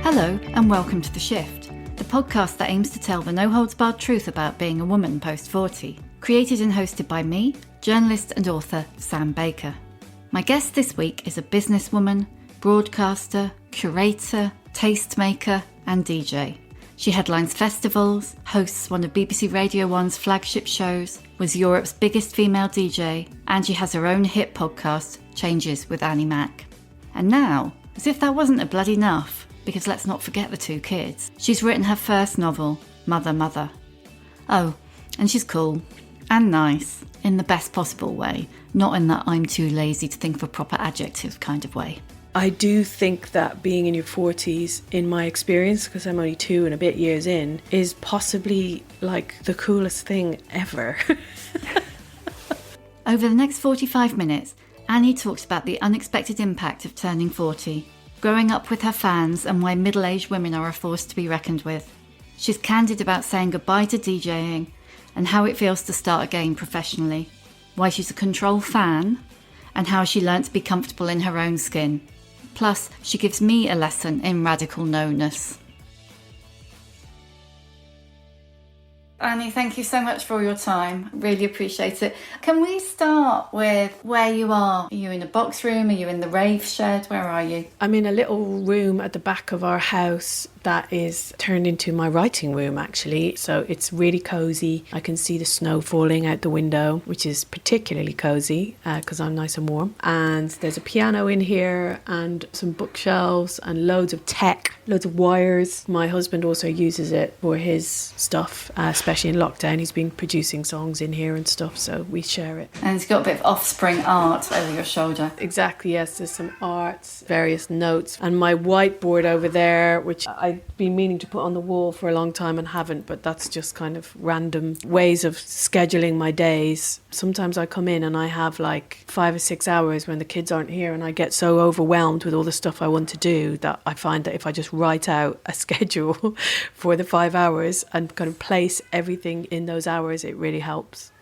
Hello and welcome to The Shift, the podcast that aims to tell the no-holds-barred truth about being a woman post-40. Created and hosted by me, journalist and author Sam Baker. My guest this week is a businesswoman, broadcaster, curator, tastemaker and DJ. She headlines festivals, hosts one of BBC Radio 1's flagship shows, was Europe's biggest female DJ, and she has her own hit podcast, Changes with Annie Mac. And now, as if that wasn't a bloody enough, because let's not forget the two kids, she's written her first novel, Mother, Mother. Oh, and she's cool and nice in the best possible way, not in that I'm too lazy to think of a proper adjective kind of way. I do think that being in your 40s, in my experience, because I'm only 2 and a bit years in, is possibly like the coolest thing ever. Over the next 45 minutes, Annie talks about the unexpected impact of turning 40, growing up with her fans and why middle-aged women are a force to be reckoned with. She's candid about saying goodbye to DJing and how it feels to start again professionally, why she's a control fan, and how she learnt to be comfortable in her own skin. Plus, she gives me a lesson in radical no-ness. Annie, thank you so much for your time. Really appreciate it. Can we start with where you are? Are you in a box room? Are you in the rave shed? Where are you? I'm in a little room at the back of our house that is turned into my writing room, actually. So it's really cozy. I can see the snow falling out the window, which is particularly cozy because I'm nice and warm. And there's a piano in here and some bookshelves and loads of tech, loads of wires. My husband also uses it for his stuff, especially in lockdown. He's been producing songs in here and stuff, so we share it. And it's got a bit of Offspring art over your shoulder. Exactly, yes. There's some arts, various notes, and my whiteboard over there, which I've been meaning to put on the wall for a long time and haven't, but that's just kind of random ways of scheduling my days. Sometimes I come in and I have like 5 or 6 hours when the kids aren't here, and I get so overwhelmed with all the stuff I want to do that I find that if I just write out a schedule for the 5 hours and kind of place everything in those hours, it really helps.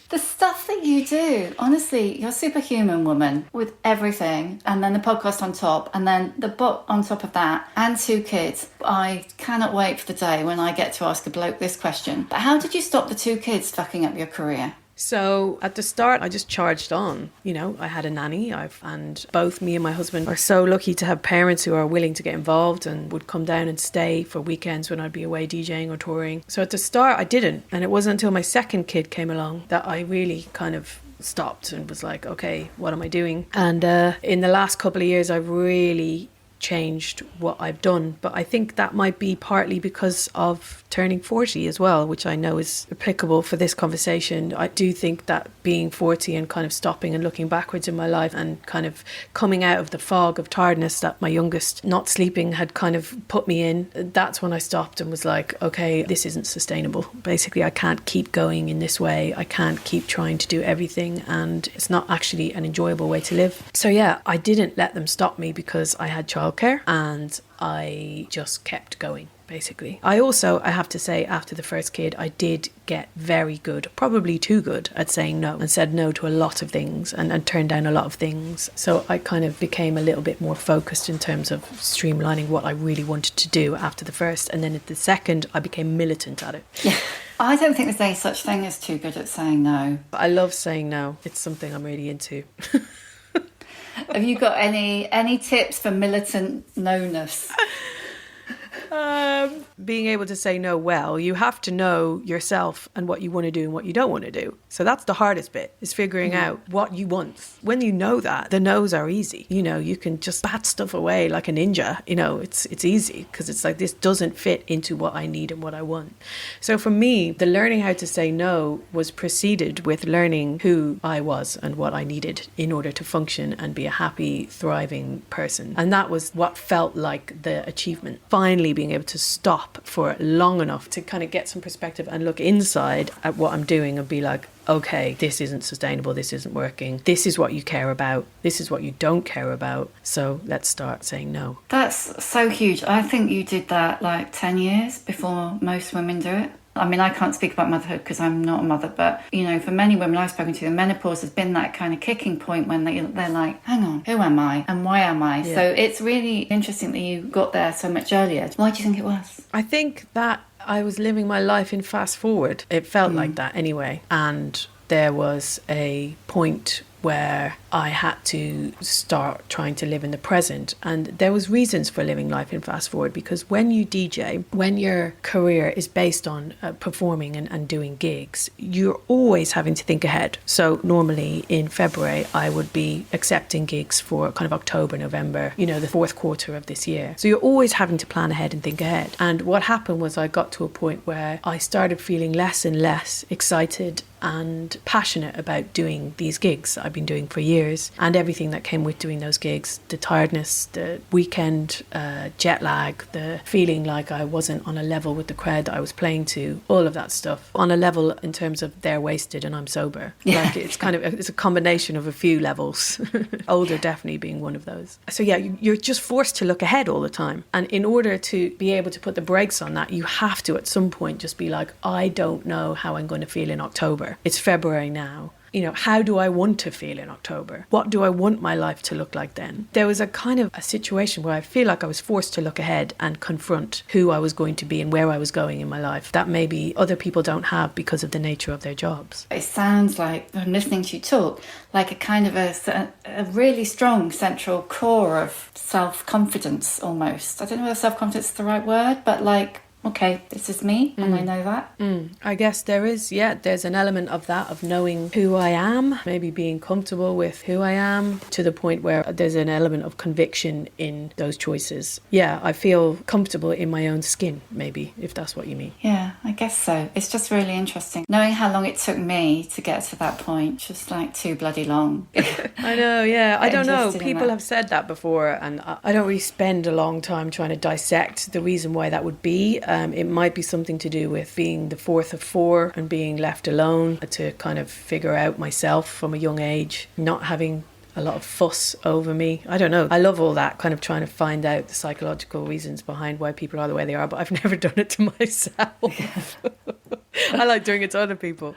The stuff that you do, honestly, you're a superhuman woman with everything, and then the podcast on top, and then the book on top of that, and 2 kids. I cannot wait for the day when I get to ask a bloke this question. But how did you stop the 2 kids fucking up your career? So at the start, I just charged on. You know, I had a nanny, and both me and my husband are so lucky to have parents who are willing to get involved and would come down and stay for weekends when I'd be away DJing or touring. So at the start, I didn't. And it wasn't until my second kid came along that I really kind of stopped and was like, okay, what am I doing? And in the last couple of years, I've really changed what I've done, but I think that might be partly because of turning 40 as well, which I know is applicable for this conversation. I do think that being 40 and kind of stopping and looking backwards in my life and kind of coming out of the fog of tiredness that my youngest not sleeping had kind of put me in, that's when I stopped and was like, okay, this isn't sustainable. Basically, I can't keep going in this way. I can't keep trying to do everything, and it's not actually an enjoyable way to live. So yeah, I didn't let them stop me because I had childcare, and I just kept going, basically. I have to say, after the first kid, I did get very good, probably too good, at saying no, and said no to a lot of things and turned down a lot of things. So I kind of became a little bit more focused in terms of streamlining what I really wanted to do after the first. And then at the second, I became militant at it. Yeah. I don't think there's any such thing as too good at saying no. I love saying no. It's something I'm really into. Have you got any tips for militant no-ness? Being able to say no well, you have to know yourself and what you want to do and what you don't want to do. So that's the hardest bit, is figuring out what you want. When you know that, the no's are easy. You know, you can just bat stuff away like a ninja. You know, it's easy because it's like, this doesn't fit into what I need and what I want. So for me, the learning how to say no was preceded with learning who I was and what I needed in order to function and be a happy, thriving person. And that was what felt like the achievement. Finally being able to stop for long enough to kind of get some perspective and look inside at what I'm doing and be like, okay, this isn't sustainable, this isn't working, this is what you care about, this is what you don't care about, so let's start saying no. That's so huge. I think you did that like 10 years before most women do it. I mean, I can't speak about motherhood because I'm not a mother, but, you know, for many women I've spoken to, the menopause has been that kind of kicking point when they're like, hang on, who am I and why am I? Yeah. So it's really interesting that you got there so much earlier. Why do you think it was? I think that I was living my life in fast forward. It felt like that anyway. And there was a point where I had to start trying to live in the present. And there was reasons for living life in fast forward, because when you DJ, when your career is based on performing and doing gigs, you're always having to think ahead. So normally in February, I would be accepting gigs for kind of October, November, you know, the fourth quarter of this year. So you're always having to plan ahead and think ahead. And what happened was I got to a point where I started feeling less and less excited and passionate about doing these gigs I've been doing for years, and everything that came with doing those gigs, the tiredness, the weekend jet lag, the feeling like I wasn't on a level with the crowd that I was playing to, all of that stuff, on a level in terms of they're wasted and I'm sober. Yeah. Like it's a combination of a few levels, older definitely being one of those. So yeah, you're just forced to look ahead all the time, and in order to be able to put the brakes on that, you have to at some point just be like, I don't know how I'm going to feel in October. It's February now. You know, how do I want to feel in October? What do I want my life to look like then? There was a kind of a situation where I feel like I was forced to look ahead and confront who I was going to be and where I was going in my life that maybe other people don't have because of the nature of their jobs. It sounds like, from listening to you talk, like a kind of a really strong central core of self-confidence almost. I don't know whether self-confidence is the right word, but like, okay, this is me, and I know that. I guess there's an element of that, of knowing who I am, maybe being comfortable with who I am, to the point where there's an element of conviction in those choices. Yeah, I feel comfortable in my own skin, maybe, if that's what you mean. Yeah, I guess so. It's just really interesting. Knowing how long it took me to get to that point, just like too bloody long. I know, yeah. I don't know. People have said that before, and I don't really spend a long time trying to dissect the reason why that would be. It might be something to do with being the fourth of four and being left alone to kind of figure out myself from a young age, not having a lot of fuss over me. I don't know. I love all that, kind of trying to find out the psychological reasons behind why people are the way they are, but I've never done it to myself. I like doing it to other people.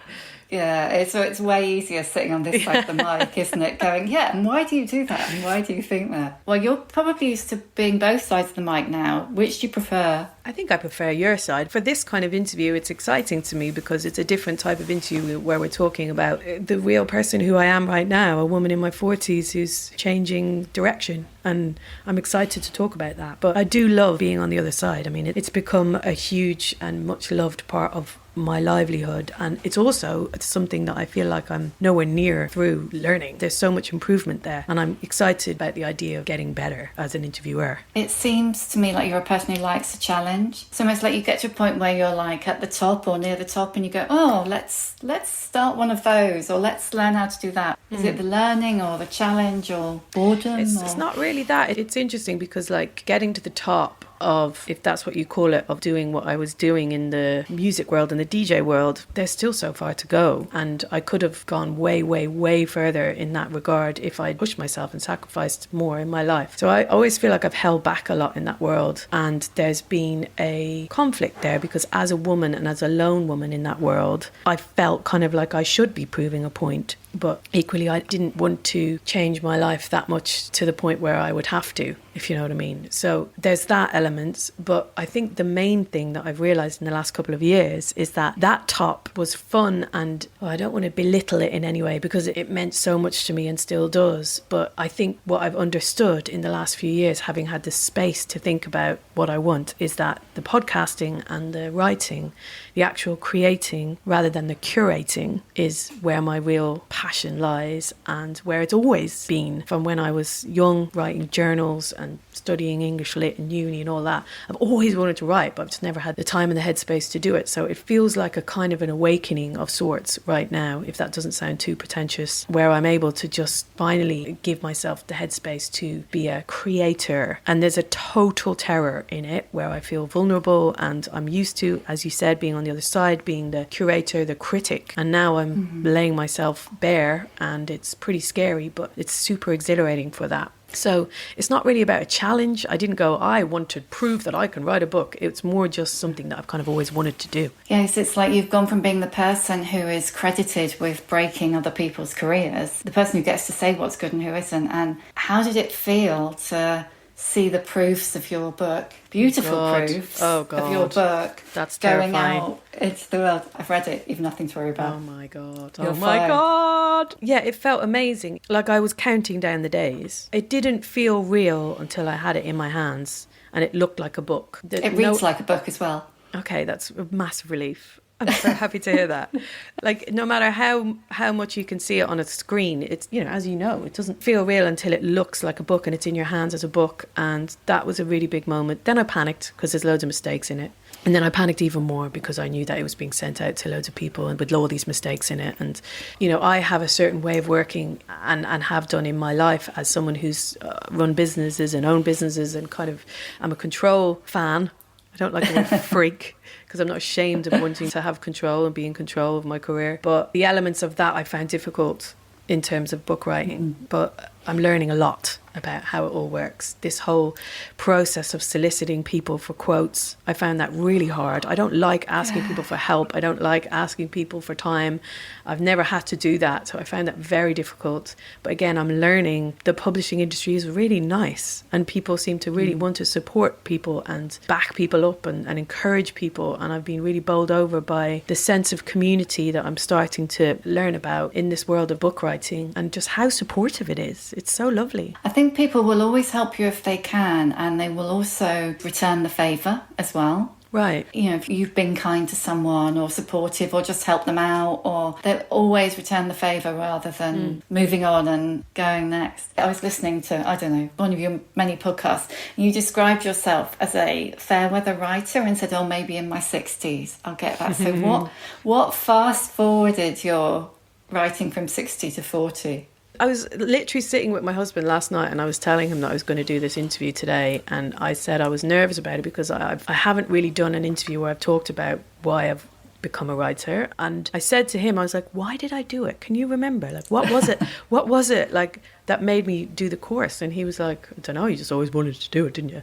Yeah, it's way easier sitting on this side of the mic, isn't it? Going, yeah, and why do you do that? And why do you think that? Well, you're probably used to being both sides of the mic now. Which do you prefer? I think I prefer your side. For this kind of interview, it's exciting to me because it's a different type of interview where we're talking about the real person who I am right now, a woman in my 40s who's changing direction. And I'm excited to talk about that. But I do love being on the other side. I mean, it's become a huge and much loved part of my livelihood, and it's also something that I feel like I'm nowhere near through learning. There's so much improvement there, and I'm excited about the idea of getting better as an interviewer. It seems to me like you're a person who likes a challenge. It's almost like you get to a point where you're like at the top or near the top and you go, oh, let's start one of those, or let's learn how to do that. Is it the learning or the challenge or boredom? It's not really that. It's interesting because like getting to the top of, if that's what you call it, of doing what I was doing in the music world and the DJ world, there's still so far to go, and I could have gone way, way, way further in that regard if I'd pushed myself and sacrificed more in my life. So I always feel like I've held back a lot in that world, and there's been a conflict there because as a woman and as a lone woman in that world, I felt kind of like I should be proving a point, but equally I didn't want to change my life that much to the point where I would have to, if you know what I mean. So there's that element. But I think the main thing that I've realised in the last couple of years is that top was fun, and I don't want to belittle it in any way because it meant so much to me and still does. But I think what I've understood in the last few years, having had the space to think about what I want, is that the podcasting and the writing, the actual creating rather than the curating, is where my real passion lies, and where it's always been from when I was young, writing journals and studying English lit in uni and all that. I've always wanted to write, but I've just never had the time and the headspace to do it. So it feels like a kind of an awakening of sorts right now, if that doesn't sound too pretentious, where I'm able to just finally give myself the headspace to be a creator. And there's a total terror in it where I feel vulnerable, and I'm used to, as you said, being on the other side, being the curator, the critic. And now I'm laying myself bare there and it's pretty scary, but it's super exhilarating for that. So it's not really about a challenge. I didn't go, I want to prove that I can write a book. It's more just something that I've kind of always wanted to do. Yes, it's like you've gone from being the person who is credited with breaking other people's careers, the person who gets to say what's good and who isn't. And how did it feel to see the proofs of your book, beautiful proofs of your book, that's going terrifying. out into the world? I've read it. You've nothing to worry about. Oh my God. You're Oh my fine. God. Yeah, it felt amazing. Like I was counting down the days. It didn't feel real until I had it in my hands and it looked like a book. It reads like a book as well. Okay, that's a massive relief. I'm so happy to hear that. Like, no matter how much you can see it on a screen, it's, you know, as you know, it doesn't feel real until it looks like a book and it's in your hands as a book. And that was a really big moment. Then I panicked because there's loads of mistakes in it. And then I panicked even more because I knew that it was being sent out to loads of people and with all these mistakes in it. And, you know, I have a certain way of working and have done in my life as someone who's run businesses and owned businesses and kind of, I'm a control fan. I don't like the word freak because I'm not ashamed of wanting to have control and be in control of my career. But the elements of that I found difficult in terms of book writing. But I'm learning a lot about how it all works. This whole process of soliciting people for quotes, I found that really hard. I don't like asking people for help. I don't like asking people for time. I've never had to do that, so I found that very difficult. But again, I'm learning the publishing industry is really nice and people seem to really want to support people and back people up and encourage people. And I've been really bowled over by the sense of community that I'm starting to learn about in this world of book writing and just how supportive it is. It's so lovely. I think people will always help you if they can, and they will also return the favour as well. Right. You know, if you've been kind to someone or supportive or just help them out, or they'll always return the favour rather than moving on and going next. I was listening to, I don't know, one of your many podcasts, and you described yourself as a fair weather writer and said, oh, maybe in my 60s I'll get that. So what fast forwarded your writing from 60 to 40? I was literally sitting with my husband last night and I was telling him that I was going to do this interview today, and I said I was nervous about it because I haven't really done an interview where I've talked about why I've become a writer. And I said to him, I was like, why did I do it? Can you remember? Like, what was it? What was it like that made me do the course? And he was like, I don't know, you just always wanted to do it, didn't you?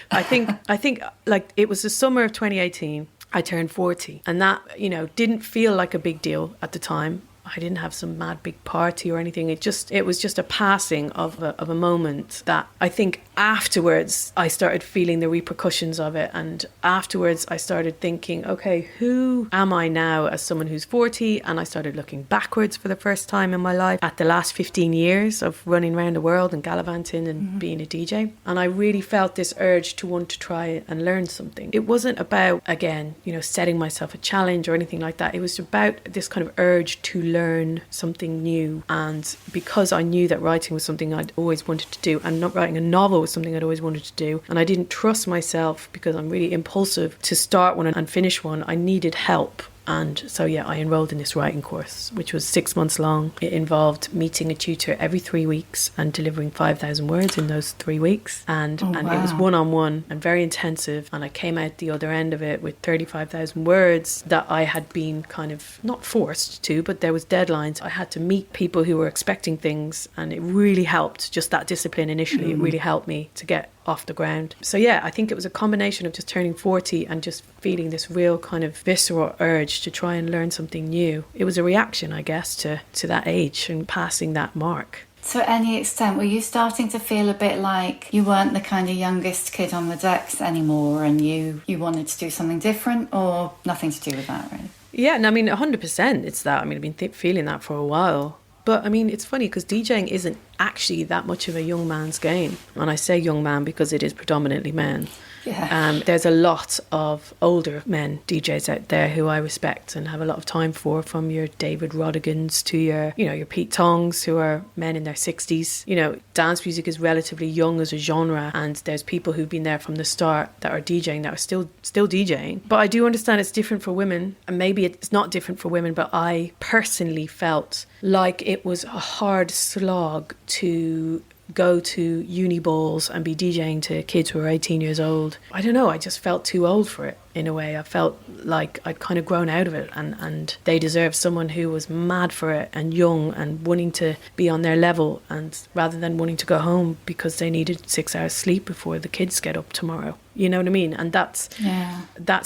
I think like it was the summer of 2018. I turned 40 and that, you know, didn't feel like a big deal at the time. I didn't have some mad big party or anything. It was just a passing of a moment that I think afterwards I started feeling the repercussions of it. And afterwards I started thinking, okay, who am I now as someone who's 40? And I started looking backwards for the first time in my life at the last 15 years of running around the world and gallivanting and being a DJ. And I really felt this urge to want to try and learn something. It wasn't about, again, you know, setting myself a challenge or anything like that. It was about this kind of urge to learn something new. And because I knew that writing was something I'd always wanted to do, and not writing a novel was something I'd always wanted to do, and I didn't trust myself because I'm really impulsive to start one and finish one, I needed help. And so, yeah, I enrolled in this writing course, which was 6 months long. It involved meeting a tutor every 3 weeks and delivering 5,000 words in those 3 weeks. And it was one-on-one and very intensive. And I came out the other end of it with 35,000 words that I had been kind of not forced to, but there was deadlines. I had to meet people who were expecting things, and it really helped. Just that discipline initially, it really helped me to get off the ground. So yeah, I think it was a combination of just turning 40 and just feeling this real kind of visceral urge to try and learn something new. It was a reaction, I guess, to that age and passing that mark. To any extent, were you starting to feel a bit like you weren't the kind of youngest kid on the decks anymore and you wanted to do something different, or nothing to do with that, really? Yeah, and I mean, 100% it's that. I mean, I've been feeling that for a while. But I mean, it's funny because DJing isn't actually that much of a young man's game. And I say young man because it is predominantly men. Yeah. There's a lot of older men DJs out there who I respect and have a lot of time for, from your David Rodigans to your Pete Tongs, who are men in their 60s. You know, dance music is relatively young as a genre, and there's people who've been there from the start that are DJing, that are still DJing. But I do understand it's different for women, and maybe it's not different for women, but I personally felt like it was a hard slog to go to uni balls and be DJing to kids who are 18 years old. I don't know, I just felt too old for it in a way. I felt like I'd kind of grown out of it, and they deserved someone who was mad for it and young and wanting to be on their level, and rather than wanting to go home because they needed 6 hours sleep before the kids get up tomorrow. You know what I mean? And that's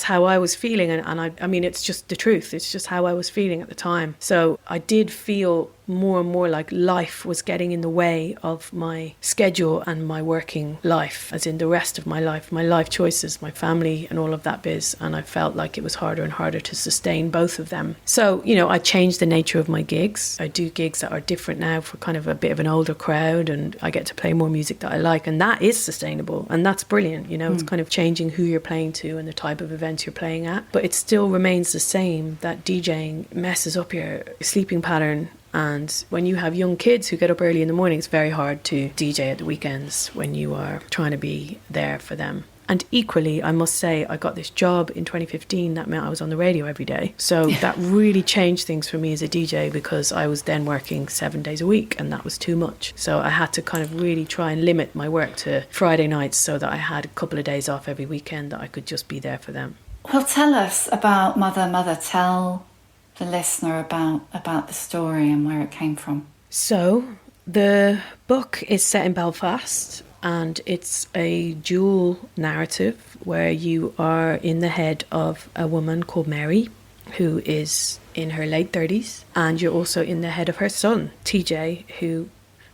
how I was feeling. And I mean, it's just the truth. It's just how I was feeling at the time. So I did feel more and more like life was getting in the way of my schedule and my working life, as in the rest of my life choices, my family and all of that biz. And I felt like it was harder and harder to sustain both of them. So, you know, I changed the nature of my gigs. I do gigs that are different now for kind of a bit of an older crowd, and I get to play more music that I like, and that is sustainable, and that's brilliant. You know, it's kind of changing who you're playing to and the type of events you're playing at, but it still remains the same, that DJing messes up your sleeping pattern. And when you have young kids who get up early in the morning, it's very hard to DJ at the weekends when you are trying to be there for them. And equally, I must say, I got this job in 2015 that meant I was on the radio every day. So that really changed things for me as a DJ, because I was then working 7 days a week, and that was too much. So I had to kind of really try and limit my work to Friday nights, so that I had a couple of days off every weekend that I could just be there for them. Well, tell us about Mother. Tell the listener about the story and where it came from. So the book is set in Belfast, and it's a dual narrative where you are in the head of a woman called Mary, who is in her late 30s, and you're also in the head of her son, TJ, who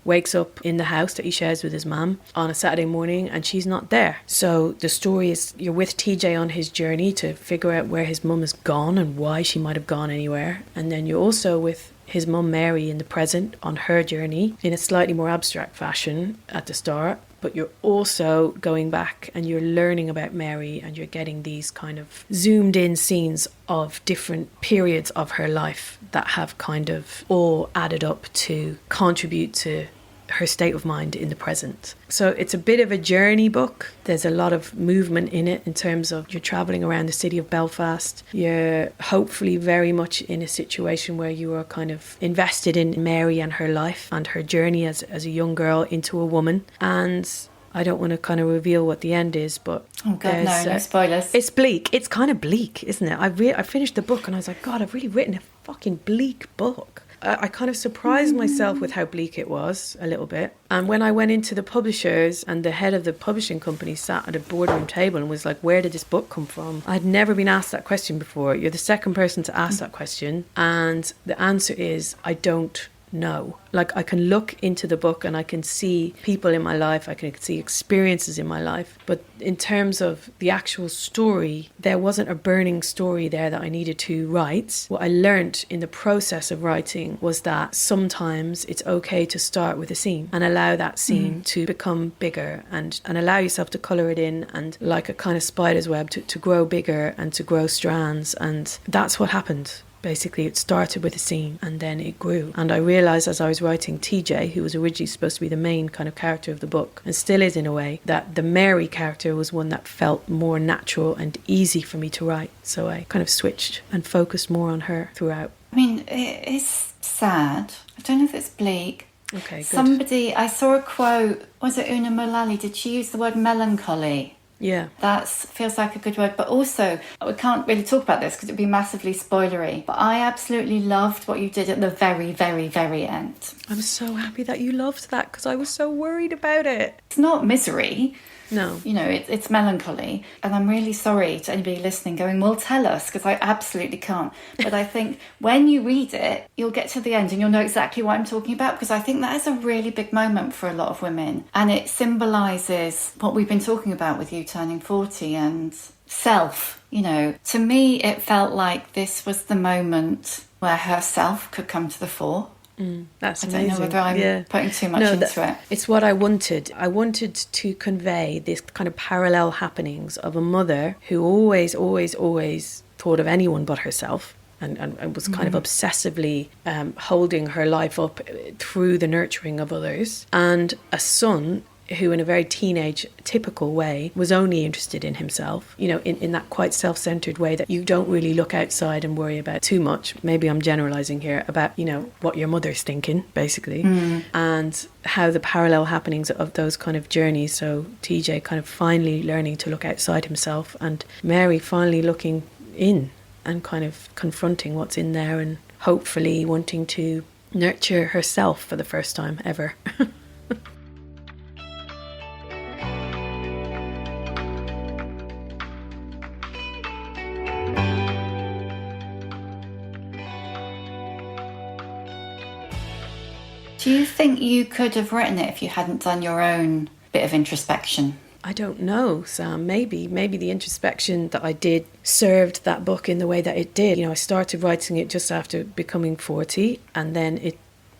wakes up in the house that he shares with his mum on a Saturday morning, and she's not there. So the story is, you're with TJ on his journey to figure out where his mum has gone and why she might have gone anywhere. And then you're also with his mum Mary in the present on her journey in a slightly more abstract fashion at the start. But you're also going back and you're learning about Mary, and you're getting these kind of zoomed in scenes of different periods of her life that have kind of all added up to contribute to her state of mind in the present. So it's a bit of a journey book. There's a lot of movement in it in terms of you're travelling around the city of Belfast. You're hopefully very much in a situation where you are kind of invested in Mary and her life and her journey as a young girl into a woman. And I don't want to kind of reveal what the end is, but oh god, no spoilers. It's bleak. It's kind of bleak, isn't it? I finished the book and I was like, God, I've really written a fucking bleak book. I kind of surprised myself with how bleak it was a little bit. And when I went into the publishers, and the head of the publishing company sat at a boardroom table and was like, where did this book come from? I'd never been asked that question before. You're the second person to ask that question. And the answer is, I don't know. Like, I can look into the book and I can see people in my life, I can see experiences in my life, but in terms of the actual story, there wasn't a burning story there that I needed to write. What I learned in the process of writing was that sometimes it's okay to start with a scene and allow that scene to become bigger, and allow yourself to colour it in, and like a kind of spider's web to grow bigger and to grow strands. And that's what happened. Basically, it started with a scene and then it grew. And I realised as I was writing TJ, who was originally supposed to be the main kind of character of the book, and still is in a way, that the Mary character was one that felt more natural and easy for me to write. So I kind of switched and focused more on her throughout. I mean, it is sad. I don't know if it's bleak. Okay, good. Somebody, I saw a quote, was it Una Mullally? Did she use the word melancholy? Yeah. That feels like a good word. But also, we can't really talk about this because it'd be massively spoilery. But I absolutely loved what you did at the very, very, very end. I'm so happy that you loved that, because I was so worried about it. It's not misery. No. You know, it's melancholy. And I'm really sorry to anybody listening going, well, tell us, because I absolutely can't. But I think when you read it, you'll get to the end and you'll know exactly what I'm talking about, because I think that is a really big moment for a lot of women. And it symbolises what we've been talking about with you turning 40 and self. You know, to me, it felt like this was the moment where her self could come to the fore. That's amazing. I don't know whether I'm putting too much into it. It's what I wanted. I wanted to convey this kind of parallel happenings of a mother who always thought of anyone but herself, and was kind of obsessively holding her life up through the nurturing of others, and a son who in a very teenage, typical way, was only interested in himself, you know, in that quite self-centered way that you don't really look outside and worry about too much. Maybe I'm generalizing here about, you know, what your mother's thinking, basically, and how the parallel happenings of those kind of journeys. So TJ kind of finally learning to look outside himself, and Mary finally looking in and kind of confronting what's in there and hopefully wanting to nurture herself for the first time ever. Do you think you could have written it if you hadn't done your own bit of introspection? I don't know, Sam. Maybe the introspection that I did served that book in the way that it did. You know, I started writing it just after becoming 40, and then it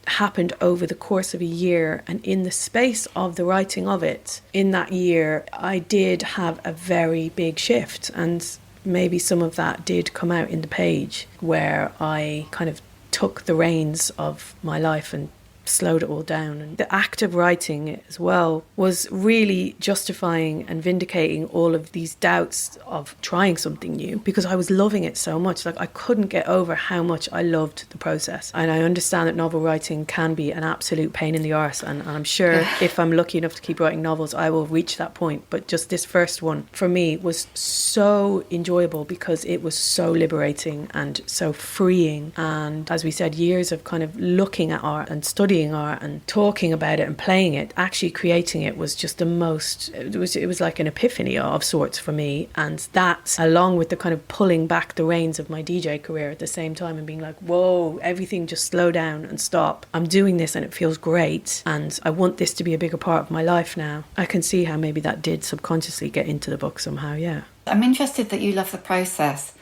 happened over the course of a year. And in the space of the writing of it, in that year, I did have a very big shift. And maybe some of that did come out in the page, where I kind of took the reins of my life and slowed it all down. And the act of writing it as well was really justifying and vindicating all of these doubts of trying something new, because I was loving it so much. Like, I couldn't get over how much I loved the process. And I understand that novel writing can be an absolute pain in the arse, and I'm sure if I'm lucky enough to keep writing novels, I will reach that point. But just this first one for me was so enjoyable because it was so liberating and so freeing. And as we said, years of kind of looking at art and studying art and talking about it and playing it, actually creating it was just the most, it was like an epiphany of sorts for me. And that, along with the kind of pulling back the reins of my DJ career at the same time and being like, whoa, everything just slow down and stop. I'm doing this and it feels great, and I want this to be a bigger part of my life now. I can see how maybe that did subconsciously get into the book somehow, yeah. I'm interested that you love the process.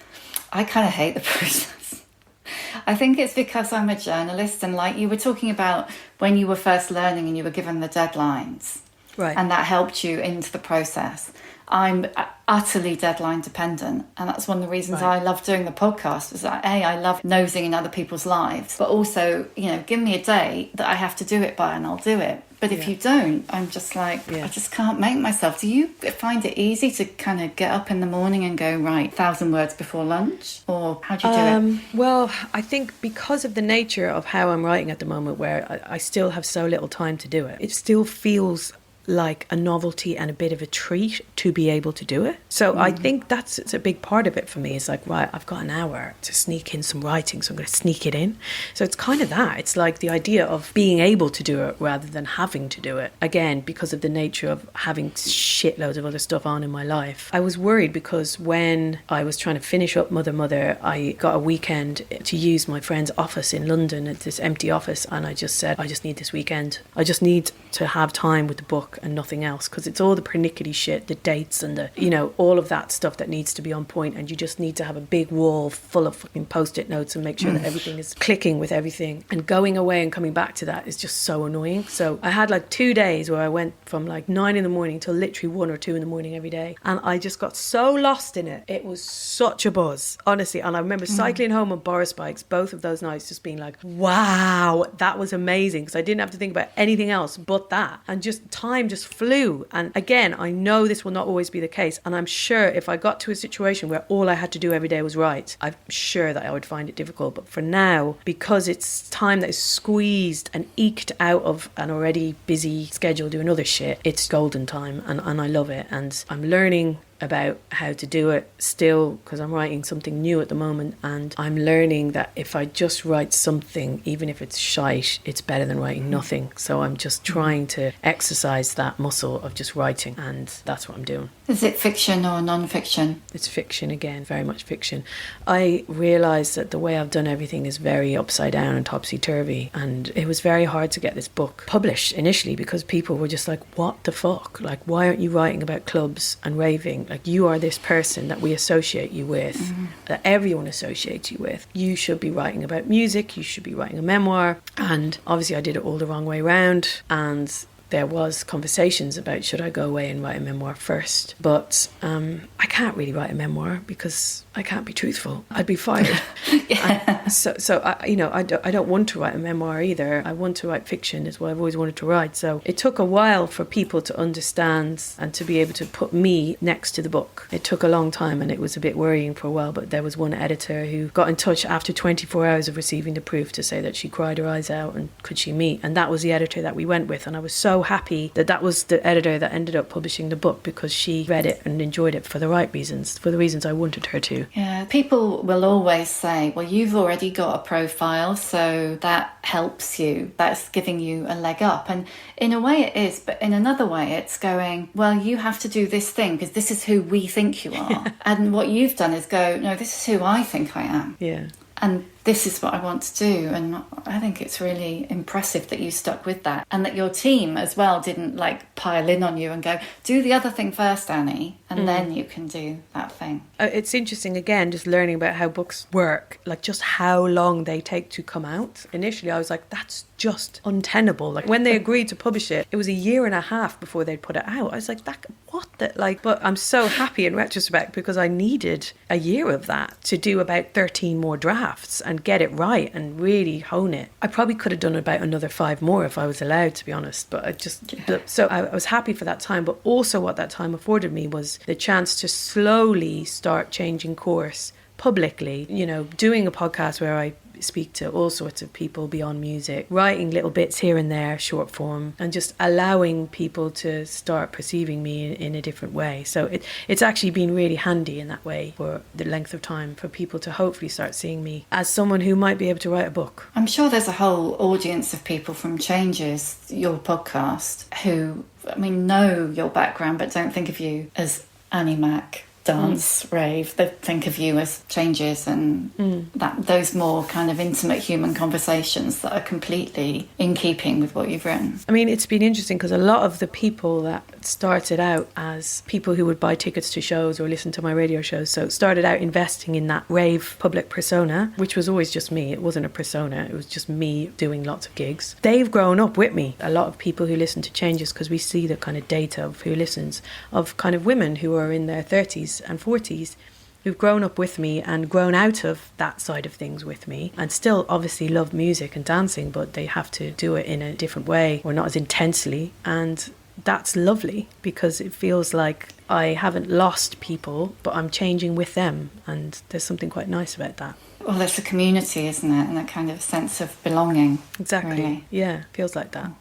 I kind of hate the process. I think it's because I'm a journalist, and like you were talking about when you were first learning and you were given the deadlines, right, and that helped you into the process. I'm utterly deadline dependent, and that's one of the reasons I love doing the podcast, is that I love nosing in other people's lives, but also, you know, give me a day that I have to do it by and I'll do it. But if you don't, I'm just like, I just can't make myself. Do you find it easy to kind of get up in the morning and go, right, 1,000 words before lunch? Or how do you do it? Well, I think because of the nature of how I'm writing at the moment, where I still have so little time to do it, it still feels like a novelty and a bit of a treat to be able to do it. So I think it's a big part of it for me. It's like, right, I've got an hour to sneak in some writing, so I'm going to sneak it in. So it's kind of that. It's like the idea of being able to do it rather than having to do it. Again, because of the nature of having shitloads of other stuff on in my life. I was worried because when I was trying to finish up Mother, I got a weekend to use my friend's office in London, at this empty office, and I just said, I just need this weekend. I just need to have time with the book and nothing else, because it's all the pernickety shit, the dates and the, you know, all of that stuff that needs to be on point, and you just need to have a big wall full of fucking post-it notes and make sure that everything is clicking with everything, and going away and coming back to that is just so annoying. So I had like 2 days where I went from like 9 a.m. till literally 1 or 2 a.m. every day, and I just got so lost in it. It was such a buzz, honestly. And I remember cycling home on Boris bikes both of those nights, just being like, wow, that was amazing, because I didn't have to think about anything else but that, and just time just flew. And again, I know this will not always be the case, and I'm sure if I got to a situation where all I had to do every day was write, I'm sure that I would find it difficult. But for now, because it's time that is squeezed and eked out of an already busy schedule doing other shit, it's golden time, and I love it. And I'm learning about how to do it still, because I'm writing something new at the moment, and I'm learning that if I just write something, even if it's shite, it's better than writing nothing. So I'm just trying to exercise that muscle of just writing, and that's what I'm doing. Is it fiction or non-fiction? It's fiction again, very much fiction. I realised that the way I've done everything is very upside down and topsy-turvy, and it was very hard to get this book published initially, because people were just like, what the fuck? Like, why aren't you writing about clubs and raving? Like, you are this person that we associate you with, that everyone associates you with. You should be writing about music, you should be writing a memoir. And obviously I did it all the wrong way around, and there was conversations about should I go away and write a memoir first. But I can't really write a memoir because I can't be truthful. I'd be fired. So I don't want to write a memoir either. I want to write fiction, is what I've always wanted to write. So it took a while for people to understand and to be able to put me next to the book. It took a long time, and it was a bit worrying for a while, but there was one editor who got in touch after 24 hours of receiving the proof to say that she cried her eyes out and could she meet, and that was the editor that we went with. And I was so happy that that was the editor that ended up publishing the book, because she read it and enjoyed it for the right reasons, for the reasons I wanted her to. Yeah, people will always say, well, you've already got a profile, so that helps you, that's giving you a leg up. And in a way it is, but in another way it's going, well, you have to do this thing because this is who we think you are. And what you've done is go, no, this is who I think I am. Yeah. And this is what I want to do. And I think it's really impressive that you stuck with that, and that your team as well didn't like pile in on you and go, do the other thing first, Annie, and then you can do that thing. It's interesting, again, just learning about how books work, like just how long they take to come out. Initially I was like, that's just untenable. Like when they agreed to publish it, it was a year and a half before they'd put it out. I was like, but I'm so happy in retrospect, because I needed a year of that to do about 13 more drafts and get it right and really hone it. I probably could have done about another 5 more if I was allowed, to be honest, but so I was happy for that time. But also what that time afforded me was the chance to slowly start changing course publicly, doing a podcast where I speak to all sorts of people beyond music, writing little bits here and there, short form, and just allowing people to start perceiving me in a different way. So it's actually been really handy in that way for the length of time, for people to hopefully start seeing me as someone who might be able to write a book. I'm sure there's a whole audience of people from Changes, your podcast, who, know your background but don't think of you as Annie Mac, dance, rave. They think of you as Changes and those more kind of intimate human conversations that are completely in keeping with what you've written. It's been interesting because a lot of the people that started out as people who would buy tickets to shows or listen to my radio shows, so started out investing in that rave public persona, which was always just me. It wasn't a persona, it was just me doing lots of gigs. They've grown up with me. A lot of people who listen to Changes, because we see the kind of data of who listens, of kind of women who are in their 30s and 40s, who've grown up with me and grown out of that side of things with me, and still obviously love music and dancing, but they have to do it in a different way or not as intensely. And that's lovely, because it feels like I haven't lost people, but I'm changing with them, and there's something quite nice about that. Well, it's a community, isn't it? And a kind of sense of belonging. Exactly. Really. Yeah, feels like that.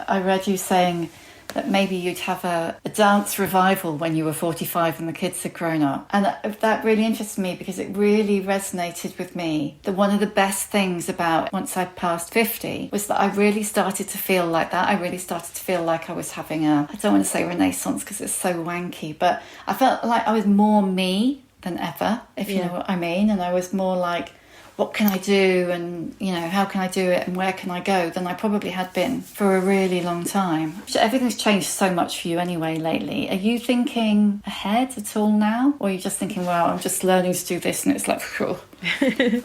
I read you saying that maybe you'd have a dance revival when you were 45 and the kids had grown up. And that really interested me, because it really resonated with me. That one of the best things about once I'd passed 50 was that I really started to feel like that. I really started to feel like I was having I don't want to say renaissance because it's so wanky, but I felt like I was more me than ever, if you know what I mean. And I was more like, what can I do, and how can I do it, and where can I go, than I probably had been for a really long time. Everything's changed so much for you anyway lately. Are you thinking ahead at all now, or are you just thinking, well, I'm just learning to do this, and it's like, phew.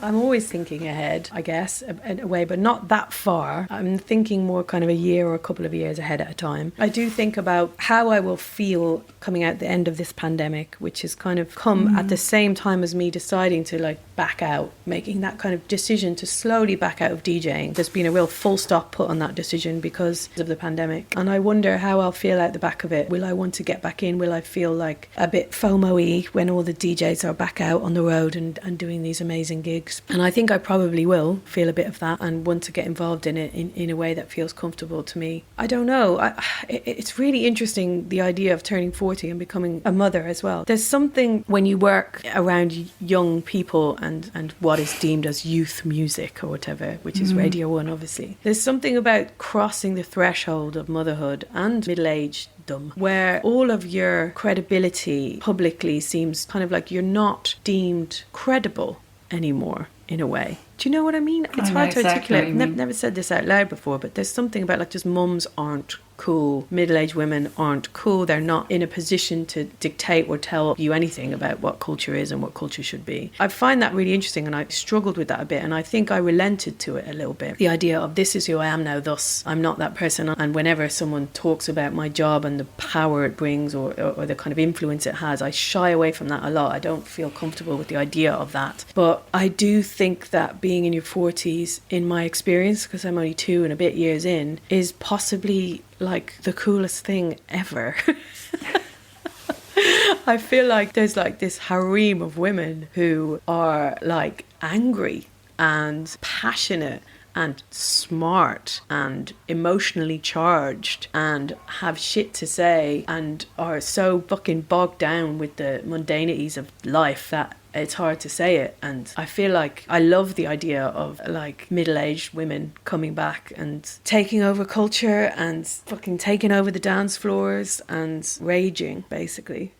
I'm always thinking ahead, I guess, in a way, but not that far. I'm thinking more kind of a year or a couple of years ahead at a time. I do think about how I will feel coming out the end of this pandemic, which has kind of come at the same time as me deciding to back out, making that kind of decision to slowly back out of DJing. There's been a real full stop put on that decision because of the pandemic. And I wonder how I'll feel out the back of it. Will I want to get back in? Will I feel like a bit FOMO-y when all the DJs are back out on the road and doing these amazing gigs? And I think I probably will feel a bit of that and want to get involved in it in a way that feels comfortable to me. I don't know. It's really interesting, the idea of turning 40 and becoming a mother as well. There's something when you work around young people and what is deemed as youth music or whatever, which is Radio 1 obviously. There's something about crossing the threshold of motherhood and middle-aged where all of your credibility publicly seems kind of like you're not deemed credible anymore, in a way. Do you know what I mean? It's hard to articulate. I've never said this out loud before, but there's something about just mums aren't cool. Middle-aged women aren't cool. They're not in a position to dictate or tell you anything about what culture is and what culture should be. I find that really interesting, and I struggled with that a bit, and I think I relented to it a little bit. The idea of this is who I am now, thus I'm not that person. And whenever someone talks about my job and the power it brings or the kind of influence it has, I shy away from that a lot. I don't feel comfortable with the idea of that. But I do think that being in your 40s, in my experience, because I'm only 2 and a bit years in, is possibly like the coolest thing ever. I feel like there's like this harem of women who are like angry and passionate and smart and emotionally charged and have shit to say and are so fucking bogged down with the mundanities of life that it's hard to say it. And I feel like I love the idea of like middle-aged women coming back and taking over culture and fucking taking over the dance floors and raging, basically.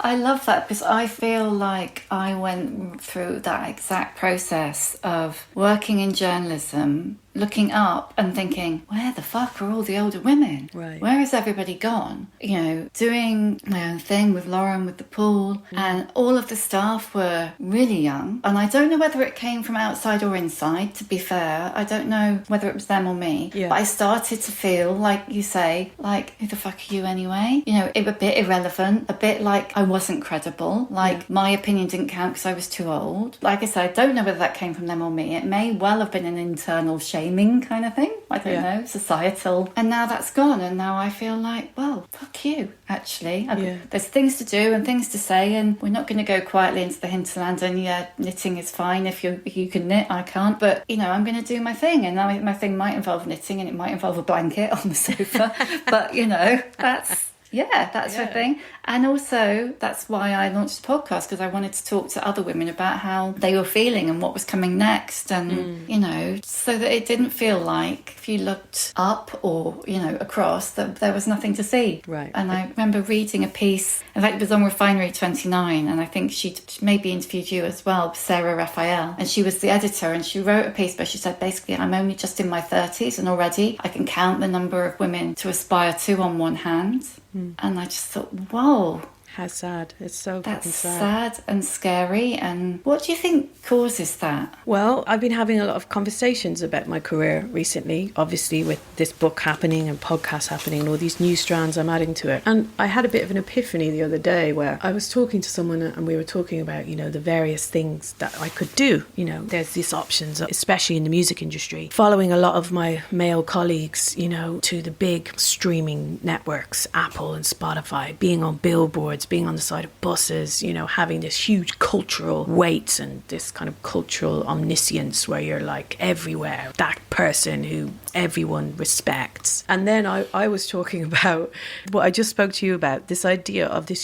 I love that, because I feel like I went through that exact process of working in journalism, looking up and thinking, where the fuck are all the older women? Right. Where has everybody gone? You know, doing my own thing with Lauren, with the pool, and all of the staff were really young. And I don't know whether it came from outside or inside, to be fair. I don't know whether it was them or me. Yeah. But I started to feel, like you say, like, who the fuck are you anyway? You know, a bit irrelevant, a bit like I wasn't credible, like my opinion didn't count because I was too old. Like I said, I don't know whether that came from them or me. It may well have been an internal shaming kind of thing. I don't know, societal. And now that's gone, and now I feel like, well, fuck you, actually. There's things to do and things to say, and we're not going to go quietly into the hinterland and knitting is fine if you can knit, I can't. But, you know, I'm going to do my thing, and my thing might involve knitting and it might involve a blanket on the sofa. But, you know, that's her thing. And also, that's why I launched the podcast, because I wanted to talk to other women about how they were feeling and what was coming next. And, you know, so that it didn't feel like if you looked up or, you know, across, that there was nothing to see. Right. And I remember reading a piece, in fact, it was on Refinery 29, and I think she maybe interviewed you as well, Sarah Raphael. And she was the editor, and she wrote a piece where she said, basically, I'm only just in my 30s, and already I can count the number of women to aspire to on one hand. And I just thought, whoa. How sad. It's so fucking sad. That's sad and scary. And what do you think causes that? Well, I've been having a lot of conversations about my career recently, obviously with this book happening and podcasts happening and all these new strands I'm adding to it. And I had a bit of an epiphany the other day where I was talking to someone and we were talking about, you know, the various things that I could do. You know, there's these options, especially in the music industry, following a lot of my male colleagues, you know, to the big streaming networks, Apple and Spotify, being on billboards, being on the side of buses, you know, having this huge cultural weight and this kind of cultural omniscience where you're like everywhere, that person who everyone respects. And then I was talking about what I just spoke to you about, this idea of this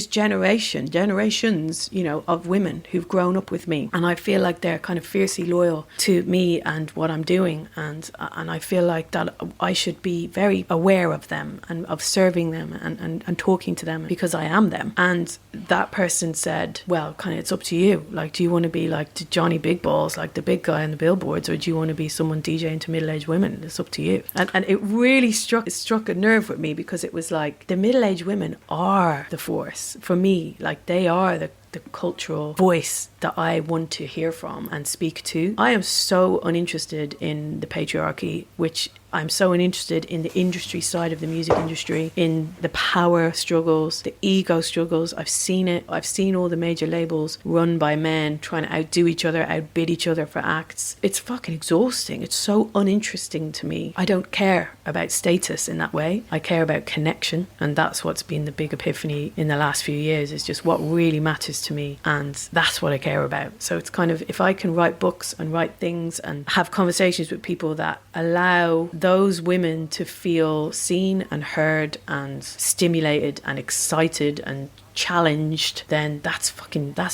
generations, you know, of women who've grown up with me. And I feel like they're kind of fiercely loyal to me and what I'm doing. And I feel like that I should be very aware of them and of serving them and talking to them, because I am them. And that person said, well, kind of, it's up to you. Like, do you want to be like Johnny Big Balls, like the big guy on the billboards, or do you want to be someone DJing to middle-aged women? It's up to you. And it really struck a nerve with me, because it was like the middle-aged women are the force for me. Like, they are the cultural voice that I want to hear from and speak to. I am so uninterested in the patriarchy, which I'm so uninterested in the industry side of the music industry, in the power struggles, the ego struggles. I've seen it. I've seen all the major labels run by men trying to outdo each other, outbid each other for acts. It's fucking exhausting. It's so uninteresting to me. I don't care about status in that way. I care about connection. And that's what's been the big epiphany in the last few years, is just what really matters to me. And that's what I care about. So it's kind of, if I can write books and write things and have conversations with people that allow those women to feel seen and heard and stimulated and excited and challenged, then that's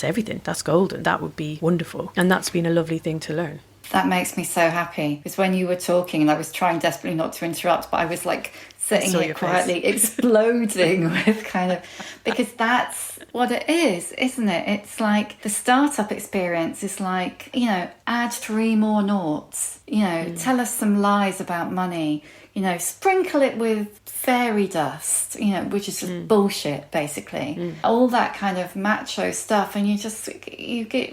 everything. That's golden. That would be wonderful. And that's been a lovely thing to learn. That makes me so happy. Because when you were talking, and I was trying desperately not to interrupt, but I was like sitting here quietly exploding with kind of, because that's what it is, isn't it? It's like the startup experience is like, you know, add 3 more noughts, you know, tell us some lies about money, you know, sprinkle it with fairy dust, you know, which is just bullshit, basically. All that kind of macho stuff. And you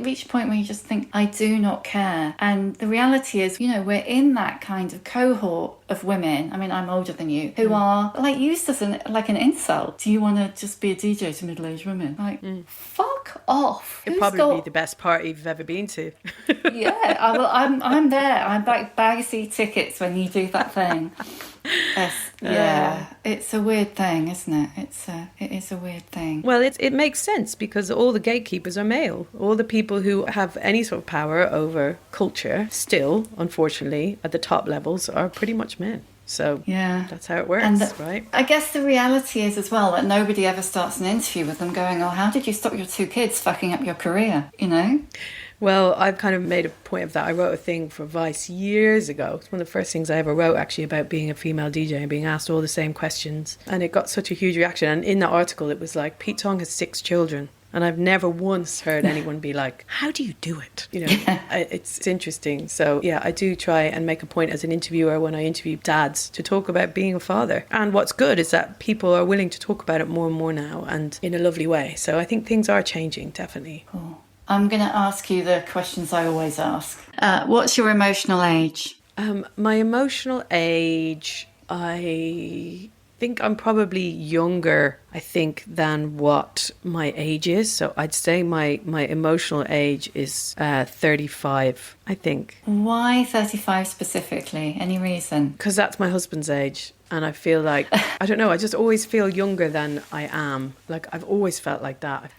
reach a point where you just think, I do not care. And the reality is, you know, we're in that kind of cohort of women. I mean, I'm older than you, who are like used as an insult. Do you want to just be a DJ to middle-aged women? Like, fuck off. It'd probably be the best party you've ever been to. Yeah, I'm there. I'm like bagsy tickets when you do that thing. Yeah, it's a weird thing, isn't it? It is a weird thing. Well, it makes sense because all the gatekeepers are male. All the people who have any sort of power over culture still, unfortunately, at the top levels are pretty much men. So yeah, that's how it works, right? I guess the reality is as well that nobody ever starts an interview with them going, oh, how did you stop your 2 kids fucking up your career, you know? Well, I've kind of made a point of that. I wrote a thing for Vice years ago. It's one of the first things I ever wrote, actually, about being a female DJ and being asked all the same questions. And it got such a huge reaction. And in that article, it was like, Pete Tong has 6 children. And I've never once heard anyone be like, how do you do it? You know, it's interesting. So, yeah, I do try and make a point as an interviewer when I interview dads to talk about being a father. And what's good is that people are willing to talk about it more and more now and in a lovely way. So I think things are changing, definitely. Cool. I'm going to ask you the questions I always ask. What's your emotional age? My emotional age, I think I'm probably younger, than what my age is. So I'd say my emotional age is 35, I think. Why 35 specifically? Any reason? Because that's my husband's age. And I feel like, I don't know, I just always feel younger than I am. Like, I've always felt like that.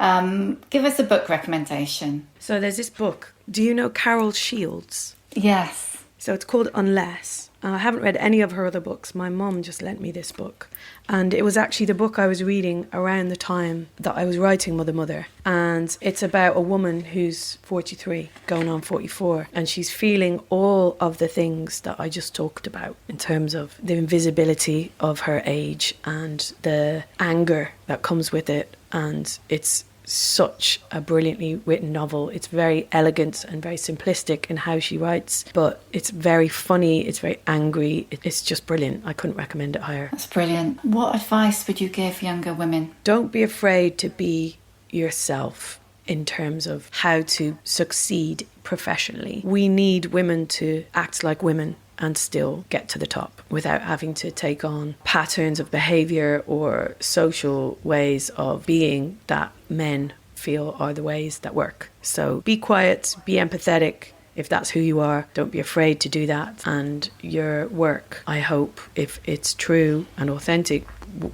Give us a book recommendation. So there's this book. Do you know Carol Shields? Yes. So it's called Unless. I haven't read any of her other books. My mum just lent me this book. And it was actually the book I was reading around the time that I was writing Mother Mother. And it's about a woman who's 43, going on 44. And she's feeling all of the things that I just talked about in terms of the invisibility of her age and the anger that comes with it. And it's such a brilliantly written novel. It's very elegant and very simplistic in how she writes, but it's very funny, it's very angry, it's just brilliant. I couldn't recommend it higher. That's brilliant. What advice would you give younger women? Don't be afraid to be yourself in terms of how to succeed professionally. We need women to act like women and still get to the top without having to take on patterns of behaviour or social ways of being that men feel are the ways that work. So be quiet, be empathetic. If that's who you are, don't be afraid to do that. And your work, I hope, if it's true and authentic,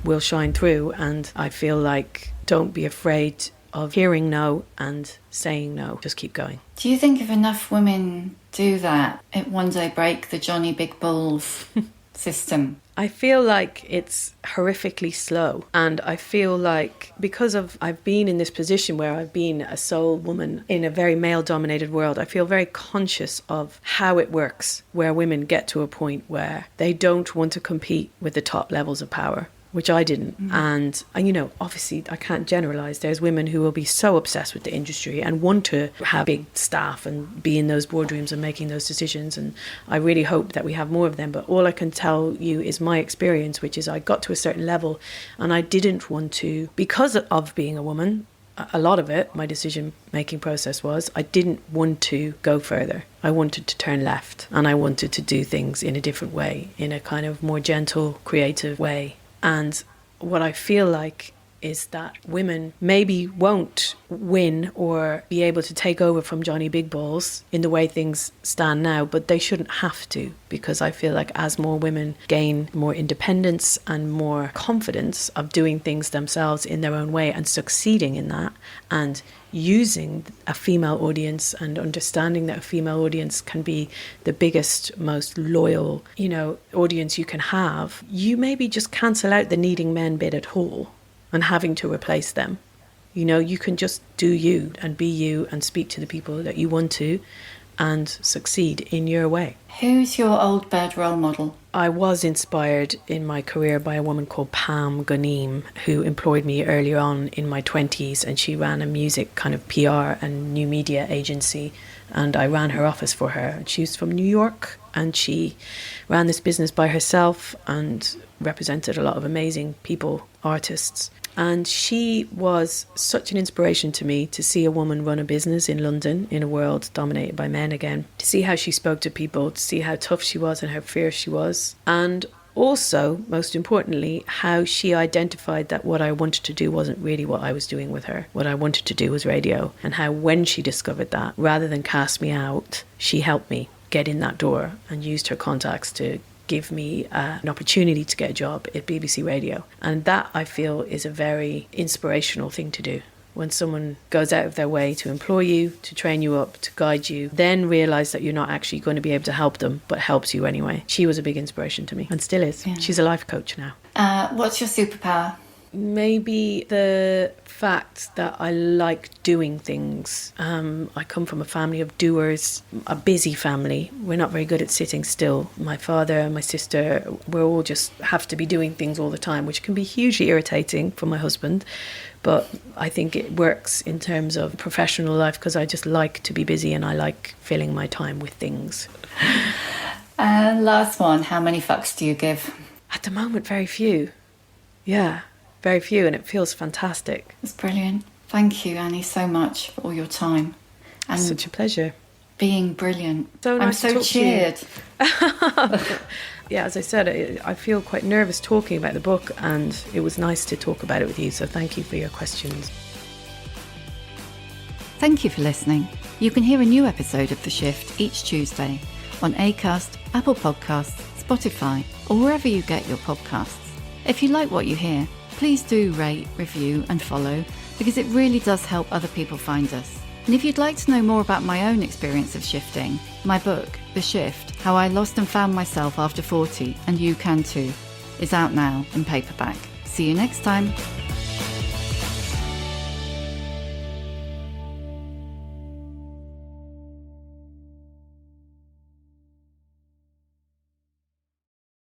will shine through. And I feel like don't be afraid of hearing no and saying no. Just keep going. Do you think if enough women do that, it one day break the Johnny Big Balls system? I feel like it's horrifically slow. And I feel like because of I've been in this position where I've been a sole woman in a very male-dominated world, I feel very conscious of how it works, where women get to a point where they don't want to compete with the top levels of power, which I didn't. And, you know, obviously I can't generalise. There's women who will be so obsessed with the industry and want to have big staff and be in those boardrooms and making those decisions. And I really hope that we have more of them. But all I can tell you is my experience, which is I got to a certain level and I didn't want to, because of being a woman, a lot of it, my decision-making process was I didn't want to go further. I wanted to turn left and I wanted to do things in a different way, in a kind of more gentle, creative way. And what I feel like is that women maybe won't win or be able to take over from Johnny Big Balls in the way things stand now, but they shouldn't have to, because I feel like as more women gain more independence and more confidence of doing things themselves in their own way and succeeding in that and using a female audience and understanding that a female audience can be the biggest, most loyal, you know, audience you can have, you maybe just cancel out the needing men bit at all and having to replace them. You know, you can just do you and be you and speak to the people that you want to and succeed in your way. Who's your old bird role model? I was inspired in my career by a woman called Pam Ghanim, who employed me earlier on in my 20s, and she ran a music kind of PR and new media agency, and I ran her office for her. She was from New York, and she ran this business by herself and represented a lot of amazing people, artists. And she was such an inspiration to me to see a woman run a business in London in a world dominated by men again, to see how she spoke to people, to see how tough she was and how fierce she was. And also, most importantly, how she identified that what I wanted to do wasn't really what I was doing with her. What I wanted to do was radio. And how when she discovered that, rather than cast me out, she helped me get in that door and used her contacts to give me an opportunity to get a job at BBC Radio. And that, I feel, is a very inspirational thing to do. When someone goes out of their way to employ you, to train you up, to guide you, then realise that you're not actually going to be able to help them, but helps you anyway. She was a big inspiration to me and still is. Yeah. She's a life coach now. What's your superpower? Maybe the fact that I like doing things. I come from a family of doers, a busy family. We're not very good at sitting still. My father and my sister, we all just have to be doing things all the time, which can be hugely irritating for my husband. But I think it works in terms of professional life because I just like to be busy and I like filling my time with things. Last one, how many fucks do you give? At the moment, very few. Yeah. Very few, and it feels fantastic. That's brilliant. Thank you, Annie, so much for all your time. And such a pleasure. Being brilliant. So nice I'm so cheered. Yeah, as I said, I feel quite nervous talking about the book, and it was nice to talk about it with you, so thank you for your questions. Thank you for listening. You can hear a new episode of The Shift each Tuesday on Acast, Apple Podcasts, Spotify, or wherever you get your podcasts. If you like what you hear, please do rate, review and follow, because it really does help other people find us. And if you'd like to know more about my own experience of shifting, my book, The Shift, How I Lost and Found Myself After 40, and you can too, is out now in paperback. See you next time.